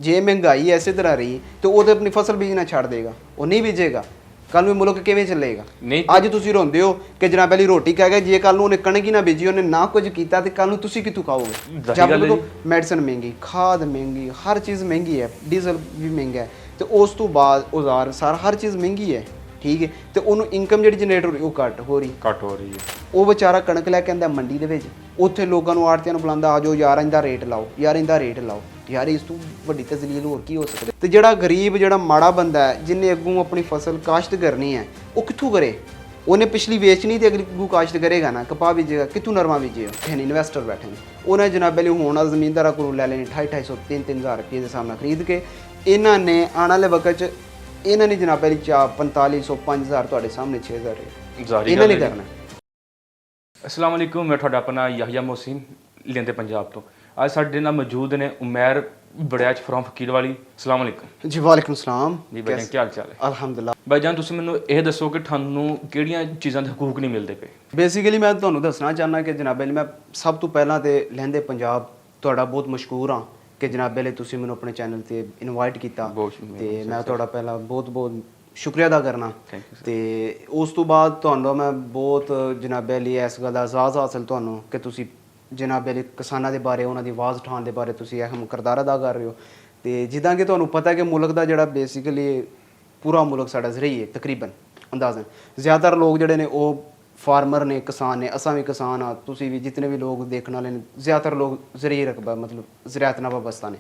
ਜੇ ਮਹਿੰਗਾਈ ਐਸੇ ਤਰ੍ਹਾਂ ਰਹੀ ਤੇ ਉਹ ਤੇ ਆਪਣੀ ਫਸਲ ਬੀਜਣਾ ਛੱਡ ਦੇਗਾ, ਉਹ ਨਹੀਂ ਬੀਜੇਗਾ। ਕੱਲ ਨੂੰ ਮੁਲਕ ਕਿਵੇਂ ਚੱਲੇਗਾ? ਅੱਜ ਤੁਸੀਂ ਰੋਂਦੇ ਹੋ ਕਿ ਜਨਾਬ ਪਹਿਲੀ ਰੋਟੀ ਖਾ ਗਿਆ, ਜੇ ਕੱਲ ਨੂੰ ਉਹਨੇ ਕਣਕ ਹੀ ਨਾ ਬੀਜੀ, ਉਹਨੇ ਨਾ ਕੁਝ ਕੀਤਾ ਤੇ ਕੱਲ ਨੂੰ ਤੁਸੀਂ ਕਿੱਥੋਂ ਖਾਓਗੇ? ਜਦ ਦੇਖੋ ਮੈਡੀਸਨ ਮਹਿੰਗੀ, ਖਾਦ ਮਹਿੰਗੀ, ਹਰ ਚੀਜ਼ ਮਹਿੰਗੀ ਹੈ, ਡੀਜ਼ਲ ਵੀ ਮਹਿੰਗਾ ਹੈ, ਤੇ ਉਸ ਤੋਂ ਬਾਅਦ ਔਜ਼ਾਰ ਸਾਰਾ ਹਰ ਚੀਜ਼ ਮਹਿੰਗੀ ਹੈ, ਠੀਕ ਹੈ। ਤੇ ਉਹਨੂੰ ਇਨਕਮ ਜਿਹੜੀ ਜਨਰੇਟ ਹੋ ਰਹੀ ਉਹ ਘੱਟ ਹੋ ਰਹੀ ਹੈ। ਉਹ ਵਿਚਾਰਾ ਕਣਕ ਲੈ ਕੇ ਆਉਂਦਾ ਮੰਡੀ ਦੇ ਵਿੱਚ, ਉੱਥੇ ਲੋਕਾਂ ਨੂੰ ਆੜਤੀਆਂ ਨੂੰ ਬੁਲਾਉਂਦਾ, ਆ ਜਾਓ ਯਾਰ ਇਹਦਾ ਰੇਟ ਲਾਓ, ਯਾਰ ਇਹਦਾ ਰੇਟ ਲਾਓ। ਯਾਰ ਇਸ ਤੋਂ ਵੱਡੀ ਤਜ਼ਲੀਲ ਹੋਰ ਕੀ ਹੋ ਸਕਦਾ? ਤੇ ਜਿਹੜਾ ਗਰੀਬ, ਜਿਹੜਾ ਮਾੜਾ ਬੰਦਾ ਹੈ, ਜਿਹਨੇ ਅੱਗੋਂ ਆਪਣੀ ਫਸਲ ਕਾਸ਼ਤ ਕਰਨੀ ਹੈ, ਉਹ ਕਿੱਥੋਂ ਕਰੇ? ਉਹਨੇ ਪਿਛਲੀ ਵੇਚਣੀ ਤੇ ਅੱਗੋਂ ਕਾਸ਼ਤ ਕਰੇਗਾ ਨਾ, ਕਪਾਹ ਬੀਜੇਗਾ, ਕਿੱਥੋਂ ਨਰਮਾ ਬੀਜੇਗਾ? ਇਨਵੈਸਟਰ ਬੈਠੇ ਨੇ, ਉਹਨਾਂ ਜਨਾਬ ਲਈ ਹੁਣ ਵਾਲਾ ਜ਼ਮੀਨਦਾਰਾਂ ਕੋਲੋਂ ਲੈ ਲੈਣੀ 2.5-250 3-3000 ਰੁਪਏ ਦੇ ਹਿਸਾਬ ਨਾਲ ਖਰੀਦ ਕੇ। ਇਹਨਾਂ ਨੇ ਆਉਣ ਵਾਲੇ ਵਕਤ 'ਚ ਇਹਨਾਂ ਨੇ ਜਨਾਬ ਲਈ 4500 5000 ਤੁਹਾਡੇ ਸਾਹਮਣੇ 6000 ਇਹਨਾਂ ਨੇ ਕਰਨਾ। अस्सलाम वालेकुम, मैं ਤੁਹਾਡਾ ਆਪਣਾ ਯਹਯਾ ਮੋਹਸਿਨ ਲੈਂਦੇ ਪੰਜਾਬ ਤੋਂ। ਅੱਜ ਸਾਡੇ ਨਾਲ ਮੌਜੂਦ ਨੇ ਉਮੈਰ ਬੜਿਆਚ ਫਰੋਮ ਫਕੀਰਵਾਲੀ। अस्सलाम वालेकुम ਜੀ। ਵਾਲੇਕੁਮ ਸਲਾਮ ਜੀ ਭਾਈ, ਕੀ ਹਾਲ ਚਾਲ ਹੈ? ਅਲਹਮਦੁਲਿਲਾ। ਭਾਈ ਜਾਨ, ਤੁਸੀਂ ਮੈਨੂੰ ਇਹ ਦੱਸੋ ਕਿ ਤੁਹਾਨੂੰ ਕਿਹੜੀਆਂ ਚੀਜ਼ਾਂ ਦੇ ਹਕੂਕ ਨਹੀਂ ਮਿਲਦੇ ਪਏ? ਬੇਸਿਕਲੀ ਮੈਂ ਤੁਹਾਨੂੰ ਦੱਸਣਾ ਚਾਹੁੰਦਾ ਕਿ ਜਨਾਬ ਮੈਂ ਸਭ ਤੋਂ ਪਹਿਲਾਂ ਤੇ ਲਹਿੰਦੇ ਪੰਜਾਬ ਤੁਹਾਡਾ ਬਹੁਤ ਮਸ਼ਕੂਰ ਹਾਂ ਕਿ ਜਨਾਬ ਲਈ ਤੁਸੀਂ ਮੈਨੂੰ ਆਪਣੇ ਚੈਨਲ ਤੇ ਇਨਵਾਈਟ ਕੀਤਾ, ਤੇ ਮੈਂ ਤੁਹਾਡਾ ਪਹਿਲਾਂ ਬਹੁਤ ਬਹੁਤ ਸ਼ੁਕਰੀਆ ਅਦਾ ਕਰਨਾ। ਤੇ ਉਸ ਤੋਂ ਬਾਅਦ ਤੁਹਾਨੂੰ ਮੈਂ ਬਹੁਤ ਜਨਾਬੇ ਲਈ ਇਸ ਗੱਲ ਦਾ ਇਜਾਜ਼ ਹਾਸਲ ਤੁਹਾਨੂੰ ਕਿ ਤੁਸੀਂ ਜਨਾਬੇ ਲਈ ਕਿਸਾਨਾਂ ਦੇ ਬਾਰੇ, ਉਹਨਾਂ ਦੀ ਆਵਾਜ਼ ਉਠਾਉਣ ਦੇ ਬਾਰੇ ਤੁਸੀਂ ਅਹਿਮ ਕਿਰਦਾਰ ਅਦਾ ਕਰ ਰਹੇ ਹੋ। ਤੇ ਜਿੱਦਾਂ ਕਿ ਤੁਹਾਨੂੰ ਪਤਾ ਕਿ ਮੁਲਕ ਦਾ ਜਿਹੜਾ ਬੇਸਿਕਲੀ ਪੂਰਾ ਮੁਲਕ ਸਾਡਾ ਜ਼ਰਈ ਹੈ, ਤਕਰੀਬਨ ਅੰਦਾਜ਼ਨ ਜ਼ਿਆਦਾਤਰ ਲੋਕ ਜਿਹੜੇ ਨੇ ਉਹ ਫਾਰਮਰ ਨੇ, ਕਿਸਾਨ ਨੇ, ਅਸਾਂ ਵੀ ਕਿਸਾਨ ਆ, ਤੁਸੀਂ ਵੀ ਜਿਤਨੇ ਵੀ ਲੋਕ ਦੇਖਣ ਵਾਲੇ ਨੇ, ਜ਼ਿਆਦਾਤਰ ਲੋਕ ਜ਼ਰੀਏ ਰਕਬਾ ਮਤਲਬ ਜ਼ਰਾਅਤ ਨਾਲ ਵਾਬਸਤਾ ਨੇ।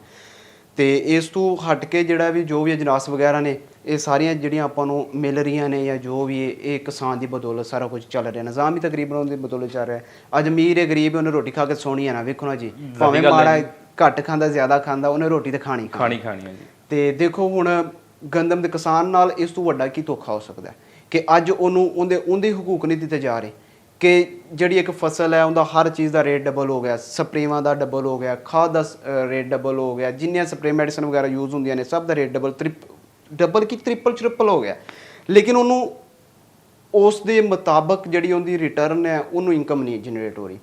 ਤੇ ਇਸ ਤੋਂ ਹਟ ਕੇ ਜਿਹੜਾ ਵੀ ਜੋ ਵੀ ਅਜਨਾਸ ਵਗੈਰਾ ਨੇ, ਇਹ ਸਾਰੀਆਂ ਜਿਹੜੀਆਂ ਆਪਾਂ ਨੂੰ ਮਿਲ ਰਹੀਆਂ ਨੇ ਜਾਂ ਜੋ ਵੀ ਇਹ ਕਿਸਾਨ ਦੀ ਬਦੌਲਤ ਸਾਰਾ ਕੁਝ ਚੱਲ ਰਿਹਾ, ਨਿਜ਼ਾਮ ਹੀ ਤਕਰੀਬਨ ਉਹਦੀ ਬਦੌਲਤ ਚੱਲ ਰਿਹਾ। ਅੱਜ ਅਮੀਰ ਹੈ, ਗਰੀਬ ਹੈ, ਉਹਨੇ ਰੋਟੀ ਖਾ ਕੇ ਸੋਣੀ ਹੈ ਨਾ, ਵੇਖੋ ਨਾ ਜੀ, ਭਾਵੇਂ ਮਾੜਾ ਘੱਟ ਖਾਂਦਾ ਜ਼ਿਆਦਾ ਖਾਂਦਾ, ਉਹਨੇ ਰੋਟੀ ਤਾਂ ਖਾਣੀ ਹੈ ਜੀ। ਤੇ ਦੇਖੋ ਹੁਣ ਗੰਦਮ ਦੇ ਕਿਸਾਨ ਨਾਲ ਇਸ ਤੋਂ ਵੱਡਾ ਕੀ ਧੋਖਾ ਹੋ ਸਕਦਾ ਕਿ ਅੱਜ ਉਹਨੂੰ ਉਹਦੇ ਹਕੂਕ ਨਹੀਂ ਦਿੱਤੇ ਜਾ ਰਹੇ, ਕਿ ਜਿਹੜੀ ਇੱਕ ਫਸਲ ਹੈ ਉਹਦਾ ਹਰ ਚੀਜ਼ ਦਾ ਰੇਟ ਡਬਲ ਹੋ ਗਿਆ, ਸਪਰੇਵਾਂ ਦਾ ਡਬਲ ਹੋ ਗਿਆ, ਖਾਦ ਦਾ ਰੇਟ ਡਬਲ ਹੋ ਗਿਆ, ਜਿੰਨੀਆਂ ਸਪਰੇ ਮੈਡੀਸਨ ਵਗੈਰਾ ਯੂਜ਼ ਹੁੰਦੀਆਂ ਨੇ ਸਭ ਦਾ ਰੇਟ ਡਬਲ ਕੀ ਟ੍ਰਿਪਲ ਹੋ ਗਿਆ। ਲੇਕਿਨ ਉਹਨੂੰ ਉਸ ਦੇ ਮੁਤਾਬਕ ਜਿਹੜੀ ਉਹਦੀ ਰਿਟਰਨ ਹੈ, ਉਹਨੂੰ ਇਨਕਮ ਨਹੀਂ ਜਨਰੇਟ ਹੋ ਰਹੀ।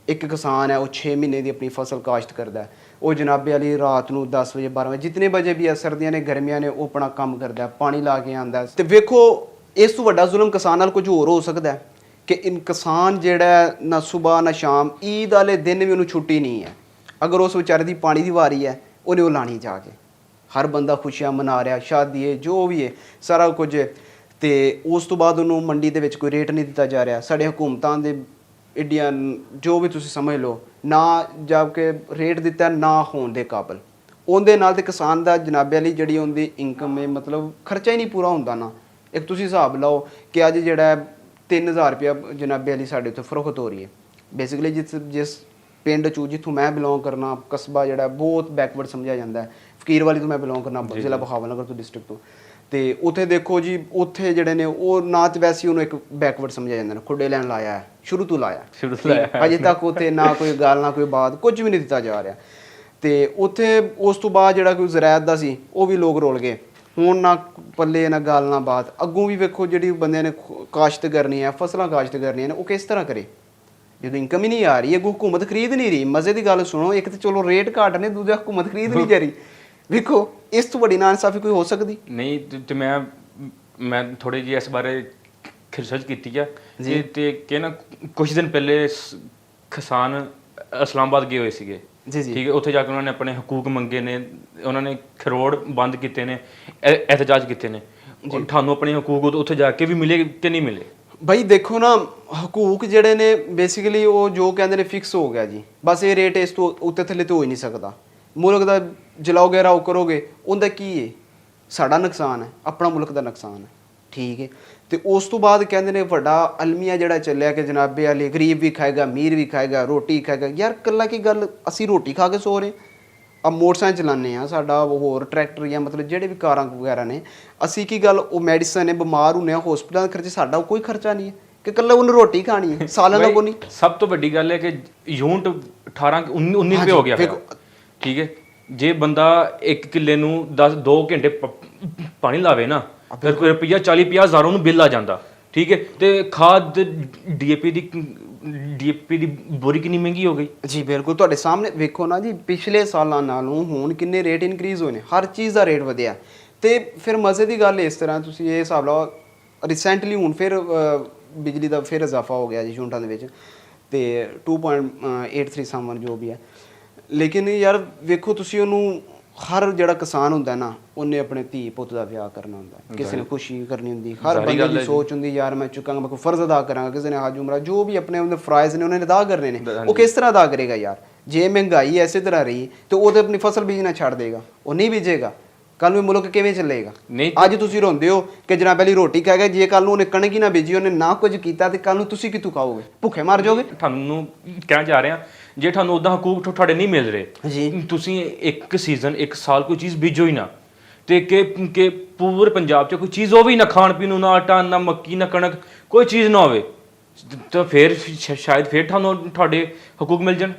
ਇੱਕ ਕਿਸਾਨ ਹੈ, ਉਹ 6 ਮਹੀਨੇ ਦੀ ਆਪਣੀ ਫਸਲ ਕਾਸ਼ਤ ਕਰਦਾ, ਉਹ ਜਨਾਬੇ ਵਾਲੀ ਰਾਤ ਨੂੰ 10 ਵਜੇ 12 ਵਜੇ ਜਿਤਨੇ ਵਜੇ ਵੀ ਹੈ, ਸਰਦੀਆਂ ਨੇ ਗਰਮੀਆਂ ਨੇ, ਉਹ ਆਪਣਾ ਕੰਮ ਕਰਦਾ, ਪਾਣੀ ਲਾ ਕੇ ਆਉਂਦਾ। ਤੇ ਵੇਖੋ ਇਸ ਤੋਂ ਵੱਡਾ ਜ਼ੁਲਮ ਕਿਸਾਨ ਨਾਲ ਕੁਝ ਹੋਰ ਹੋ ਸਕਦਾ ਕਿ ਕਿਸਾਨ ਜਿਹੜਾ ਨਾ ਸੁਬਾਹ ਨਾ ਸ਼ਾਮ, ਈਦ ਵਾਲੇ ਦਿਨ ਵੀ ਉਹਨੂੰ ਛੁੱਟੀ ਨਹੀਂ ਹੈ। ਅਗਰ ਉਸ ਵਿਚਾਰੇ ਦੀ ਪਾਣੀ ਦੀ ਵਾਰੀ ਹੈ, ਉਹਨੇ ਉਹ ਲਾਣੀ ਜਾ ਕੇ। ਹਰ ਬੰਦਾ ਖੁਸ਼ੀਆਂ ਮਨਾ ਰਿਹਾ, ਸ਼ਾਦੀ ਹੈ, ਜੋ ਵੀ ਹੈ, ਸਾਰਾ ਕੁਝ ਹੈ। ਤੇ ਉਸ ਤੋਂ ਬਾਅਦ ਉਹਨੂੰ ਮੰਡੀ ਦੇ ਵਿੱਚ ਕੋਈ ਰੇਟ ਨਹੀਂ ਦਿੱਤਾ ਜਾ ਰਿਹਾ। ਸਾਡੇ ਹਕੂਮਤਾਂ ਦੇ ਏਡੀਆਂ ਜੋ ਵੀ ਤੁਸੀਂ ਸਮਝ ਲਓ, ਨਾ ਜਦ ਕਿ ਰੇਟ ਦਿੱਤਾ ਨਾ ਹੋਣ ਦੇ ਕਾਬਲ, ਉਹਦੇ ਨਾਲ ਤੇ ਕਿਸਾਨ ਦਾ ਜਨਾਬੇ ਵਾਲੀ ਜਿਹੜੀ ਉਹਦੀ ਇਨਕਮ ਹੈ, ਮਤਲਬ ਖਰਚਾ ਹੀ ਨਹੀਂ ਪੂਰਾ ਹੁੰਦਾ ਨਾ। ਇੱਕ ਤੁਸੀਂ ਹਿਸਾਬ ਲਾਓ ਕਿ ਅੱਜ ਜਿਹੜਾ 3000 ਰੁਪਇਆ ਜਨਾਬੇ ਵਾਲੀ ਸਾਡੇ ਉੱਥੇ ਫਰੋਖਤ ਹੋ ਰਹੀ ਹੈ। ਬੇਸਿਕਲੀ ਜਿਸ ਪਿੰਡ 'ਚੋਂ ਜਿੱਥੋਂ ਮੈਂ ਬਿਲੋਂਗ ਕਰਨਾ, ਕਸਬਾ ਜਿਹੜਾ ਬਹੁਤ ਬੈਕਵਰਡ ਸਮਝਿਆ ਜਾਂਦਾ ਹੈ, ਫਕੀਰਵਾਲੀ ਤੋਂ ਮੈਂ ਬਿਲੋਂਗ ਕਰਨਾ, ਜ਼ਿਲ੍ਹਾ ਬਹਾਵਲਨਗਰ ਤੋਂ ਡਿਸਟ੍ਰਿਕਟ ਤੋਂ। ਤੇ ਉੱਥੇ ਦੇਖੋ ਜੀ, ਉੱਥੇ ਜਿਹੜੇ ਨੇ ਉਹ ਨਾ ਤੇ ਵੈਸੇ ਉਹਨੂੰ ਇੱਕ ਬੈਕਵਰਡ ਸਮਝਿਆ ਜਾਂਦਾ, ਖੁੱਡੇ ਲੈਣ ਲਾਇਆ ਹੈ, ਸ਼ੁਰੂ ਤੋਂ ਲਾਇਆ ਅਜੇ ਤੱਕ ਉੱਥੇ ਨਾ ਕੋਈ ਗੱਲ ਨਾ ਕੋਈ ਬਾਤ, ਕੁਝ ਵੀ ਨਹੀਂ ਦਿੱਤਾ ਜਾ ਰਿਹਾ। ਤੇ ਉੱਥੇ ਉਸ ਤੋਂ ਬਾਅਦ ਜਿਹੜਾ ਕੋਈ ਜ਼ਰਾਅਤ ਦਾ ਸੀ, ਉਹ ਵੀ ਲੋਕ ਰੁਲ ਗਏ। ਹੁਣ ਨਾ ਪੱਲੇ ਨਾ ਗੱਲ ਨਾ ਬਾਤ। ਅੱਗੋਂ ਵੀ ਵੇਖੋ ਜਿਹੜੀ ਬੰਦੇ ਨੇ ਕਾਸ਼ਤ ਕਰਨੀ ਹੈ, ਫਸਲਾਂ ਕਾਸ਼ਤ ਕਰਨੀਆਂ ਨੇ, ਉਹ ਕਿਸ ਤਰ੍ਹਾਂ ਕਰੇ ਜਦੋਂ ਇਨਕਮ ਹੀ ਨਹੀਂ ਆ ਰਹੀ? ਅੱਗੋਂ ਹੁਕੂਮਤ ਖਰੀਦ ਨਹੀਂ ਰਹੀ। ਮਜ਼ੇ ਦੀ ਗੱਲ ਸੁਣੋ, ਇੱਕ ਤਾਂ ਚਲੋ ਰੇਟ ਘੱਟ ਨੇ, ਦੂਜਾ ਹੁਕੂਮਤ ਖਰੀਦ ਨਹੀਂ ਜਾ ਰਹੀ। ਵੇਖੋ ਇਸ ਤੋਂ ਵੱਡੀ ਨਾਇਨਸਾਫੀ ਕੋਈ ਹੋ ਸਕਦੀ ਨਹੀਂ। ਤੇ ਮੈਂ ਥੋੜੀ ਜਿਹੀ ਇਸ ਬਾਰੇ ਰਿਸਰਚ ਕੀਤੀ ਹੈ ਜੀ। ਤੇ ਕਿ ਨਾ ਕੁਝ ਦਿਨ ਪਹਿਲੇ ਕਿਸਾਨ ਇਸਲਾਮਾਬਾਦ ਗਏ ਹੋਏ ਸੀਗੇ ਜੀ ਜੀ, ਠੀਕ ਹੈ। ਉੱਥੇ ਜਾ ਕੇ ਉਹਨਾਂ ਨੇ ਆਪਣੇ ਹਕੂਕ ਮੰਗੇ ਨੇ, ਉਹਨਾਂ ਨੇ ਖਰੋੜ ਬੰਦ ਕੀਤੇ ਨੇ, ਇਹਤਜਾਜ ਕੀਤੇ ਨੇ। ਤੁਹਾਨੂੰ ਆਪਣੇ ਹਕੂਕ ਉੱਥੇ ਜਾ ਕੇ ਵੀ ਮਿਲੇ ਕਿ ਨਹੀਂ ਮਿਲੇ? ਭਾਈ ਦੇਖੋ ਨਾ, ਹਕੂਕ ਜਿਹੜੇ ਨੇ ਬੇਸਿਕਲੀ ਉਹ ਜੋ ਕਹਿੰਦੇ ਨੇ ਫਿਕਸ ਹੋ ਗਿਆ ਜੀ, ਬਸ ਇਹ ਰੇਟ ਇਸ ਤੋਂ ਉੱਤੇ ਥੱਲੇ ਤੇ ਹੋ ਹੀ ਨਹੀਂ ਸਕਦਾ। ਮੁਲਕ ਦਾ ਜਲਾਓਗੇ ਰਾਓ ਕਰੋਗੇ, ਉਹਦਾ ਕੀ ਹੈ? ਸਾਡਾ ਨੁਕਸਾਨ ਹੈ, ਆਪਣਾ ਮੁਲਕ ਦਾ ਨੁਕਸਾਨ ਹੈ, ਠੀਕ ਹੈ। ਤੇ ਉਸ ਤੋਂ ਬਾਅਦ ਕਹਿੰਦੇ ਨੇ ਵੱਡਾ ਅਲਮੀਆ ਜਿਹੜਾ ਚੱਲਿਆ ਕਿ ਜਨਾਬੇ ਵਾਲੇ ਗਰੀਬ ਵੀ ਖਾਏਗਾ, ਅਮੀਰ ਵੀ ਖਾਏਗਾ, ਰੋਟੀ ਖਾਏਗਾ। ਯਾਰ ਇਕੱਲਾ ਕੀ ਗੱਲ, ਅਸੀਂ ਰੋਟੀ ਖਾ ਕੇ ਸੋ ਰਹੇ ਆ, ਮੋਟਰਸਾਈਕਲ ਚਲਾਉਂਦੇ ਹਾਂ, ਸਾਡਾ ਹੋਰ ਟਰੈਕਟਰ ਜਾਂ ਮਤਲਬ ਜਿਹੜੇ ਵੀ ਕਾਰਾਂ ਵਗੈਰਾ ਨੇ, ਅਸੀਂ ਕੀ ਗੱਲ ਉਹ ਮੈਡੀਸਨ ਹੈ, ਬਿਮਾਰ ਹੁੰਦੇ ਹਾਂ, ਹੋਸਪਿਟਲਾਂ ਦੇ ਖਰਚੇ, ਸਾਡਾ ਕੋਈ ਖਰਚਾ ਨਹੀਂ ਹੈ ਕਿ ਇਕੱਲਾ ਉਹਨੂੰ ਰੋਟੀ ਖਾਣੀ ਹੈ, ਸਾਲਾਂ ਦਾ ਕੋਈ ਨਹੀਂ। ਸਭ ਤੋਂ ਵੱਡੀ ਗੱਲ ਹੈ ਕਿ ਯੂਨਿਟ 19 ਰੁਪਏ ਹੋ ਗਿਆ, ਠੀਕ ਹੈ। ਜੇ ਬੰਦਾ 1 ਕਿੱਲੇ ਨੂੰ 2 ਘੰਟੇ ਪਾਣੀ ਲਾਵੇ ਨਾ, ਫਿਰ ਰੁਪਈਆ 40-50 ਹਜ਼ਾਰ ਉਹਨੂੰ ਬਿੱਲ ਆ ਜਾਂਦਾ, ਠੀਕ ਹੈ, ਤੇ ਖਾਦ ਡੀਏਪੀ ਦੀ ਬੋਰੀ ਕਿੰਨੀ ਮਹਿੰਗੀ ਹੋ ਗਈ। ਜੀ ਬਿਲਕੁਲ, ਤੁਹਾਡੇ ਸਾਹਮਣੇ ਵੇਖੋ ਨਾ ਜੀ, ਪਿਛਲੇ ਸਾਲਾਂ ਨਾਲੋਂ ਹੁਣ ਕਿੰਨੇ ਰੇਟ ਇਨਕਰੀਜ਼ ਹੋਏ ਨੇ, ਹਰ ਚੀਜ਼ ਦਾ ਰੇਟ ਵਧਿਆ। ਤੇ ਫਿਰ ਮਜ਼ੇ ਦੀ ਗੱਲ ਇਸ ਤਰ੍ਹਾਂ, ਤੁਸੀਂ ਇਹ ਹਿਸਾਬ ਲਾਓ ਰਿਸੈਂਟਲੀ ਹੁਣ ਫਿਰ ਬਿਜਲੀ ਦਾ ਫਿਰ ਇਜ਼ਾਫਾ ਹੋ ਗਿਆ ਜੀ ਯੂਨਿਟਾਂ ਦੇ ਵਿੱਚ, ਤੇ 2.83 ਜੋ ਵੀ ਹੈ। ਲੇਕਿਨ ਯਾਰ ਵੇਖੋ ਤੁਸੀਂ, ਉਹਨੂੰ ਹਰ ਜਿਹੜਾ ਕਿਸਾਨ ਹੁੰਦਾ ਨਾ, ਉਹਨੇ ਆਪਣੇ ਧੀ ਪੁੱਤ ਦਾ ਵਿਆਹ ਕਰਨਾ ਹੁੰਦਾ, ਕਿਸੇ ਨੇ ਖੁਸ਼ੀ ਕਰਨੀ ਹੁੰਦੀ, ਹਰ ਬੰਦੇ ਦੀ ਸੋਚ ਹੁੰਦੀ ਯਾਰ ਮੈਂ ਚੁੱਕਾਂਗਾ, ਮੈਂ ਕੋਈ ਫਰਜ਼ ਅਦਾ ਕਰਾਂਗਾ, ਕਿਸੇ ਨੇ ਹਾਜ ਉਮਰਾ ਜੋ ਵੀ ਆਪਣੇ ਉਹਦੇ ਫਰਾਇਜ਼ ਨੇ ਉਹਨੇ ਅਦਾ ਕਰਨੇ ਨੇ। ਉਹ ਕਿਸ ਤਰ੍ਹਾਂ ਅਦਾ ਕਰੇਗਾ ਯਾਰ? ਜੇ ਮਹਿੰਗਾਈ ਇਸੇ ਤਰ੍ਹਾਂ ਰਹੀ ਤੇ ਉਹ ਤੇ ਆਪਣੀ ਫਸਲ ਬੀਜਣਾ ਛੱਡ ਦੇਗਾ, ਉਹ ਨਹੀਂ ਬੀਜੇਗਾ, ਕੱਲ ਨੂੰ ਮੁਲਕ ਕਿਵੇਂ ਚੱਲੇਗਾ? ਅੱਜ ਤੁਸੀਂ ਰੋਂਦੇ ਹੋ ਕਿ ਜਨਾਬ ਪਹਿਲੀ ਰੋਟੀ ਖਾ ਗਿਆ, ਜੇ ਕੱਲ ਨੂੰ ਉਹਨੇ ਕਣਕ ਹੀ ਨਾ ਬੀਜੀ, ਉਹਨੇ ਨਾ ਕੁਝ ਕੀਤਾ, ਤੇ ਕੱਲ ਨੂੰ ਤੁਸੀਂ ਕਿੱਥੋਂ ਖਾਓਗੇ? ਭੁੱਖੇ ਮਰ ਜਾਓਗੇ। ਤੁਹਾਨੂੰ ਕਹਿਣਾ ਚਾਹ ਰਿਹਾ, ਜੇ ਤੁਹਾਨੂੰ ਉੱਦਾਂ ਹਕੂਕ ਤੁਹਾਡੇ ਨਹੀਂ ਮਿਲ ਰਹੇ ਜੀ, ਤੁਸੀਂ ਇੱਕ ਸੀਜ਼ਨ ਇੱਕ ਸਾਲ ਕੋਈ ਚੀਜ਼ ਬੀਜੋ ਹੀ ਨਾ, ਤੇ ਕਿ ਪੂਰੇ ਪੰਜਾਬ 'ਚ ਕੋਈ ਚੀਜ਼ ਹੋਵੇ ਨਾ, ਖਾਣ ਪੀਣ ਨੂੰ, ਨਾ ਆਟਾ ਨਾ ਮੱਕੀ ਨਾ ਕਣਕ, ਕੋਈ ਚੀਜ਼ ਨਾ ਹੋਵੇ, ਤਾਂ ਫਿਰ ਸ਼ਾਇਦ ਫਿਰ ਤੁਹਾਨੂੰ ਤੁਹਾਡੇ ਹਕੂਕ ਮਿਲ ਜਾਣ।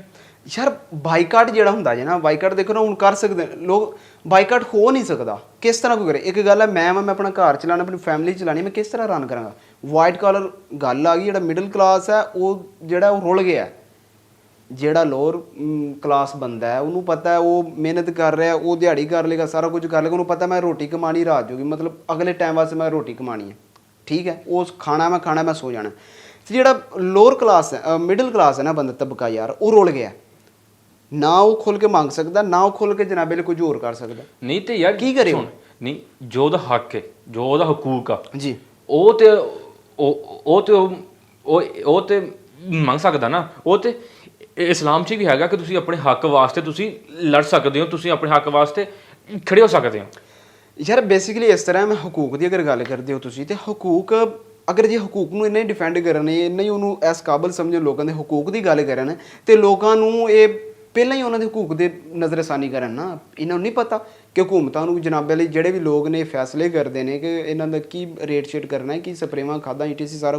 ਯਾਰ ਬਾਈਕਾਟ ਜਿਹੜਾ ਹੁੰਦਾ ਜੇ ਨਾ, ਬਾਈਕਾਟ ਦੇਖੋ ਨਾ ਹੁਣ ਕਰ ਸਕਦੇ ਲੋਕ, ਬਾਈਕਾਟ ਹੋ ਨਹੀਂ ਸਕਦਾ। ਕਿਸ ਤਰ੍ਹਾਂ ਕੋਈ ਕਰੇ? ਇੱਕ ਗੱਲ ਹੈ, ਮੈਂ ਆਪਣਾ ਘਰ ਚਲਾਉਣਾ, ਆਪਣੀ ਫੈਮਿਲੀ ਚਲਾਉਣੀ, ਮੈਂ ਕਿਸ ਤਰ੍ਹਾਂ ਰਨ ਕਰਾਂਗਾ? ਵਾਈਟ ਕਾਲਰ ਗੱਲ ਆ ਗਈ, ਜਿਹੜਾ ਮਿਡਲ ਕਲਾਸ ਹੈ ਉਹ ਜਿਹੜਾ ਉਹ ਰੁਲ ਗਿਆ। ਜਿਹੜਾ ਲੋਅਰ ਕਲਾਸ ਬੰਦਾ ਹੈ ਉਹਨੂੰ ਪਤਾ ਹੈ, ਉਹ ਮਿਹਨਤ ਕਰ ਰਿਹਾ, ਉਹ ਦਿਹਾੜੀ ਕਰ ਲੇਗਾ, ਸਾਰਾ ਕੁਝ ਕਰ ਲੇਗਾ, ਉਹਨੂੰ ਪਤਾ ਮੈਂ ਰੋਟੀ ਕਮਾਣੀ ਰਾਤ ਜੋਗੀ, ਮਤਲਬ ਅਗਲੇ ਟਾਈਮ ਵਾਸਤੇ ਮੈਂ ਰੋਟੀ ਕਮਾਣੀ ਹੈ, ਠੀਕ ਹੈ, ਉਸ ਖਾਣਾ ਮੈਂ ਸੋ ਜਾਣਾ। ਤੇ ਜਿਹੜਾ ਲੋਅਰ ਕਲਾਸ ਹੈ, ਮਿਡਲ ਕਲਾਸ ਹੈ ਨਾ ਬੰਦਾ ਤਬਕਾ, ਯਾਰ ਉਹ ਰੁਲ ਗਿਆ। ਨਾ ਉਹ ਖੁੱਲ ਕੇ ਮੰਗ ਸਕਦਾ, ਨਾ ਉਹ ਖੁੱਲ ਕੇ ਜਨਾਬੇ ਲਈ ਕੁਝ ਹੋਰ ਕਰ ਸਕਦਾ। ਨਹੀਂ ਤੇ ਯਾਰ ਕੀ ਕਰੇ? ਨਹੀਂ, ਜੋ ਉਹਦਾ ਹੱਕ ਹੈ, ਜੋ ਉਹਦਾ ਹਕੂਕ ਆ ਜੀ, ਉਹ ਤੇ ਮੰਗ ਸਕਦਾ ਨਾ। ਉਹ ਤੇ ਇਸਲਾਮ 'ਚ ਵੀ ਹੈਗਾ ਕਿ ਤੁਸੀਂ ਆਪਣੇ ਹੱਕ ਵਾਸਤੇ ਤੁਸੀਂ ਲੜ ਸਕਦੇ ਹੋ, ਤੁਸੀਂ ਆਪਣੇ ਹੱਕ ਵਾਸਤੇ ਖੜੇ ਹੋ ਸਕਦੇ ਹੋ। ਯਾਰ ਬੇਸਿਕਲੀ ਇਸ ਤਰ੍ਹਾਂ, ਮੈਂ ਹਕੂਕ ਦੀ ਅਗਰ ਗੱਲ ਕਰਦੇ ਹੋ ਤੁਸੀਂ, ਤੇ ਹਕੂਕ ਅਗਰ ਜੇ ਹਕੂਕ ਨੂੰ ਇੰਨਾ ਹੀ ਡਿਫੈਂਡ ਕਰਨ, ਇੰਨਾ ਹੀ ਉਹਨੂੰ ਇਸ ਕਾਬਲ ਸਮਝਣ, ਲੋਕਾਂ ਦੇ ਹਕੂਕ ਦੀ ਗੱਲ ਕਰਨ, ਤੇ ਲੋਕਾਂ ਨੂੰ ਇਹ ਪਹਿਲਾਂ ਹੀ ਉਹਨਾਂ ਦੇ ਹਕੂਕ ਦੇ ਨਜ਼ਰਸਾਨੀ ਕਰਨ ਨਾ। ਇਹਨਾਂ ਨੂੰ ਨਹੀਂ ਪਤਾ ਕਿ ਹਕੂਮਤਾਂ ਨੂੰ ਜਨਾਬੇ ਲਈ ਜਿਹੜੇ ਵੀ ਲੋਕ ਨੇ ਫੈਸਲੇ ਕਰਦੇ ਨੇ ਕਿ ਇਹਨਾਂ ਦਾ ਕੀ ਰੇਟ ਸ਼ੇਟ ਕਰਨਾ ਹੈ, ਕੀ ਸਪਰੇਵਾਂ ਖਾਦਾਂ ETC ਸਾਰਾ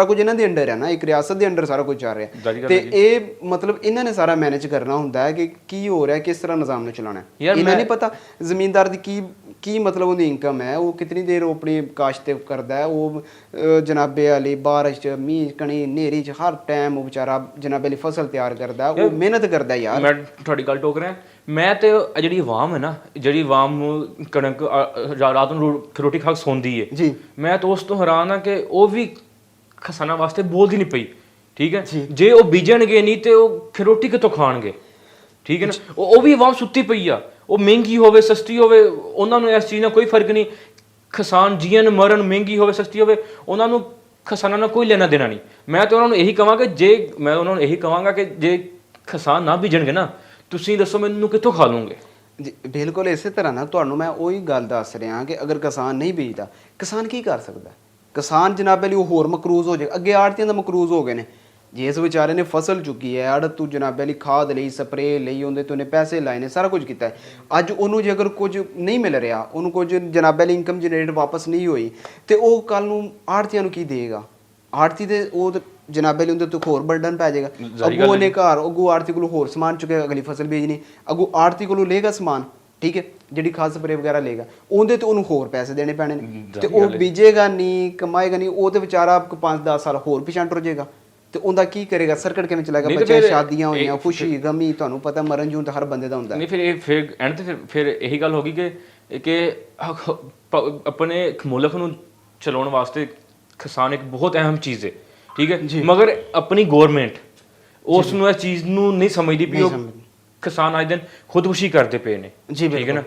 ਕੁਝ ਇਹਨਾਂ ਦੇ ਅੰਡਰ ਹੈ ਨਾ, ਇੱਕ ਰਿਆਸਤ ਦੇ ਅੰਡਰ ਸਾਰਾ ਕੁਝ ਚੱਲ ਰਿਹਾ। ਤੇ ਇਹ ਮਤਲਬ ਇਹਨਾਂ ਨੇ ਸਾਰਾ ਮੈਨੇਜ ਕਰਨਾ ਹੁੰਦਾ ਹੈ ਕਿ ਕੀ ਹੋ ਰਿਹਾ, ਕਿਸ ਤਰ੍ਹਾਂ ਨਿਜ਼ਾਮ ਨੂੰ ਚਲਾਉਣਾ ਹੈ। ਇਹਨਾਂ ਨਹੀਂ ਪਤਾ ਜ਼ਮੀਨਦਾਰ ਦੀ ਕੀ ਮਤਲਬ ਉਹਦੀ ਇਨਕਮ ਹੈ, ਉਹ ਕਿਤਨੀ ਦੇਰ ਉਹ ਆਪਣੀ ਕਾਸ਼ਤ ਕਰਦਾ ਹੈ, ਉਹ ਜਨਾਬੇ ਵਾਲੀ ਬਾਰਿਸ਼ 'ਚ, ਮੀਂਹ ਕਣੀ ਹਨੇਰੀ 'ਚ, ਹਰ ਟਾਈਮ ਉਹ ਵਿਚਾਰਾ ਜਨਾਬੇ ਲਈ ਫਸਲ ਤਿਆਰ ਕਰਦਾ, ਉਹ ਮਿਹਨਤ ਕਰਦਾ। ਯਾਰ ਮੈਂ ਤੁਹਾਡੀ ਗੱਲ ਟੋਕ ਰਿਹਾ, ਮੈਂ ਤੇ ਜਿਹੜੀ ਆਵਾਮ ਹੈ ਨਾ, ਜਿਹੜੀ ਆਵਾਮ ਕਣਕ ਰਾਤ ਨੂੰ ਰੋਟੀ ਖਾ ਕੇ ਸੌਂਦੀ ਹੈ ਜੀ, ਮੈਂ ਤਾਂ ਉਸ ਤੋਂ ਹੈਰਾਨ ਹਾਂ ਕਿ ਉਹ ਵੀ ਕਿਸਾਨਾਂ ਵਾਸਤੇ ਬੋਲਦੀ ਨਹੀਂ ਪਈ, ਠੀਕ ਹੈ। ਜੇ ਉਹ ਬੀਜਣਗੇ ਨਹੀਂ ਤੇ ਉਹ ਰੋਟੀ ਕਿੱਥੋਂ ਖਾਣਗੇ, ਠੀਕ ਹੈ ਨਾ। ਉਹ ਵੀ ਆਵਾਮ ਸੁੱਤੀ ਪਈ ਆ, ਉਹ ਮਹਿੰਗੀ ਹੋਵੇ ਸਸਤੀ ਹੋਵੇ, ਉਹਨਾਂ ਨੂੰ ਇਸ ਚੀਜ਼ ਨਾਲ ਕੋਈ ਫਰਕ ਨਹੀਂ। ਕਿਸਾਨ ਜੀਣ ਮਰਨ, ਮਹਿੰਗੀ ਹੋਵੇ ਸਸਤੀ ਹੋਵੇ, ਉਹਨਾਂ ਨੂੰ ਕਿਸਾਨਾਂ ਨਾਲ ਕੋਈ ਲੈਣਾ ਦੇਣਾ ਨਹੀਂ। ਮੈਂ ਤਾਂ ਉਹਨਾਂ ਨੂੰ ਇਹੀ ਕਹਾਂਗਾ ਕਿ ਜੇ ਕਿਸਾਨ ਨਾ ਬੀਜਣਗੇ ਨਾ, ਤੁਸੀਂ ਦੱਸੋ ਮੈਨੂੰ ਕਿੱਥੋਂ ਖਾ ਲੂੰਗੇ? ਜੀ ਬਿਲਕੁਲ ਇਸੇ ਤਰ੍ਹਾਂ ਨਾ, ਤੁਹਾਨੂੰ ਮੈਂ ਉਹੀ ਗੱਲ ਦੱਸ ਰਿਹਾ ਕਿ ਅਗਰ ਕਿਸਾਨ ਨਹੀਂ ਬੀਜਦਾ, ਕਿਸਾਨ ਕੀ ਕਰ ਸਕਦਾ? ਕਿਸਾਨ ਜਨਾਬੇ ਲਈ ਉਹ ਹੋਰ ਮਕਰੂਜ਼ ਹੋ ਜਾਏਗਾ। ਅੱਗੇ ਆੜਤੀਆਂ ਦਾ ਮਕਰੂਜ਼ ਹੋ ਗਏ ਨੇ, ਜਿਸ ਵਿਚਾਰੇ ਨੇ ਫਸਲ ਚੁੱਕੀ ਹੈ, ਆੜਤ ਤੋਂ ਜਨਾਬੇ ਲਈ ਖਾਦ ਲਈ, ਸਪਰੇਅ ਲਈ, ਉਹਦੇ ਤੋਂ ਉਹਨੇ ਪੈਸੇ ਲਾਏ ਨੇ, ਸਾਰਾ ਕੁਝ ਕੀਤਾ ਹੈ। ਅੱਜ ਉਹਨੂੰ ਜੇ ਅਗਰ ਕੁਝ ਨਹੀਂ ਮਿਲ ਰਿਹਾ, ਉਹਨੂੰ ਕੁਝ ਜਨਾਬੇ ਲਈ ਇਨਕਮ ਜਨਰੇਟ ਵਾਪਸ ਨਹੀਂ ਹੋਈ, ਤੇ ਉਹ ਕੱਲ ਨੂੰ ਆੜਤੀਆਂ ਨੂੰ ਕੀ ਦੇਗਾ? ਆੜਤੀ ਦੇ ਉਹ ਜਨਾਬੇ ਲਈ ਉਹਦੇ ਤੋਂ ਹੋਰ ਬਰਡਨ ਪੈ ਜਾਏਗਾ। ਅੱਗੋਂ ਉਹਨੇ ਘਰ ਅੱਗੋਂ ਆੜਤੀ ਕੋਲੋਂ ਹੋਰ ਸਮਾਨ ਚੁੱਕੇਗਾ, ਅਗਲੀ ਫਸਲ ਬੀਜਣੀ, ਅੱਗੋਂ ਆੜਤੀ ਕੋਲੋਂ ਲਏਗਾ ਸਮਾਨ, ਠੀਕ ਹੈ, ਜਿਹੜੀ ਖਾਦ ਸਪਰੇਅ ਵਗੈਰਾ ਲਏਗਾ, ਉਹਦੇ ਤੇ ਉਹਨੂੰ ਹੋਰ ਪੈਸੇ ਦੇਣੇ ਪੈਣੇ ਨੇ, ਤੇ ਉਹ ਬੀਜੇਗਾ ਨਹੀਂ, ਕਮਾਏਗਾ ਨਹੀਂ, ਉਹ ਤੇ ਵਿਚਾਰਾ 5-10 ਸਾਲ ਹੋਰ ਪਿਛਾਂਹ ਟੁਰ ਜਾਏਗਾ। ਤੇ ਉਹਦਾ ਕੀ ਕਰੇਗਾ? ਸਰਕਟ ਕਿਵੇਂ ਚਲਾਏਗਾ? ਬੱਚੇ ਸ਼ਾਦੀਆਂ ਹੋਈਆਂ, ਖੁਸ਼ੀ ਗਮੀ, ਤੁਹਾਨੂੰ ਪਤਾ ਮਰਨ ਜੂਨ ਤਾਂ ਹਰ ਬੰਦੇ ਦਾ ਹੁੰਦਾ। ਨਹੀਂ ਫਿਰ ਐਂਡ ਤੇ ਫਿਰ ਇਹੀ ਗੱਲ ਹੋ ਗਈ ਕਿ ਆਪਣੇ ਮੁਲਕ ਨੂੰ ਚਲਾਉਣ ਵਾਸਤੇ ਕਿਸਾਨ ਇੱਕ ਬਹੁਤ ਅਹਿਮ ਚੀਜ਼ ਹੈ, ਠੀਕ ਹੈ, ਮਗਰ ਆਪਣੀ ਗਵਰਨਮੈਂਟ ਉਸ ਨੂੰ ਇਸ ਚੀਜ਼ ਨੂੰ ਨਹੀਂ ਸਮਝਦੀ ਪਈ। ਉਹ ਕਿਸਾਨ ਅੱਜ ਦਿਨ ਖੁਦਕੁਸ਼ੀ ਕਰਦੇ ਪਏ ਨੇ, ਠੀਕ ਹੈ ਨਾ।